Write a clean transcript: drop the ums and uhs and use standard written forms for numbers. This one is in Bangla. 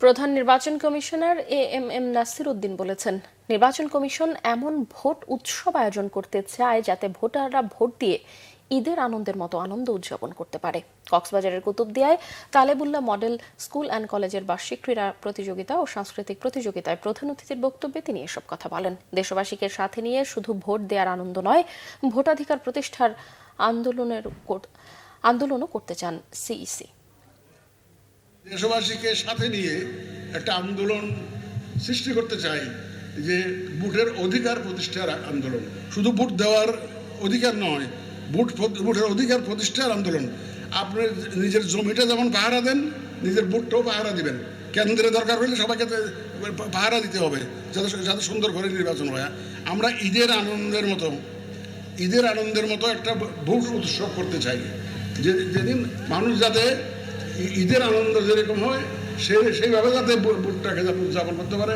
প্রধান নির্বাচন কমিশনার এএমএম নাসির উদ্দিন বলেছেন, নির্বাচন কমিশন এমন ভোট উৎসব আয়োজন করতে চায় যাতে ভোটাররা ভোট দিয়ে ঈদের আনন্দের মতো আনন্দ উদযাপন করতে পারে। কক্সবাজারের কুতুবদিয়ায় তালেবুল্লাহ মডেল স্কুল অ্যান্ড কলেজের বার্ষিক ক্রীড়া প্রতিযোগিতা ও সাংস্কৃতিক প্রতিযোগিতায় প্রধান অতিথির বক্তব্যে তিনি এসব কথা বলেন। দেশবাসীকে সাথে নিয়ে শুধু ভোট দেওয়ার আনন্দ নয়, ভোটাধিকার প্রতিষ্ঠার আন্দোলনও করতে চান সিইসি। দেশবাসীকে সাথে নিয়ে একটা আন্দোলন সৃষ্টি করতে চাই, যে ভোটের অধিকার প্রতিষ্ঠার আন্দোলন। শুধু ভোট দেওয়ার অধিকার নয়, ভোটের অধিকার প্রতিষ্ঠার আন্দোলন। আপনি নিজের জমিটা যেমন পাহারা দেন, নিজের ভোটটাও পাহারা দিবেন। কেন্দ্রে দরকার হলে সবাইকে পাহারা দিতে হবে, যাতে সুন্দর করে নির্বাচন হয়। আমরা ঈদের আনন্দের মতো একটা ভোট উৎসব করতে চাই, যেদিন মানুষ যাতে ঈদের আনন্দ যেরকম হয় সেইভাবে যাতে ভোটটাকে উদযাপন করতে পারে।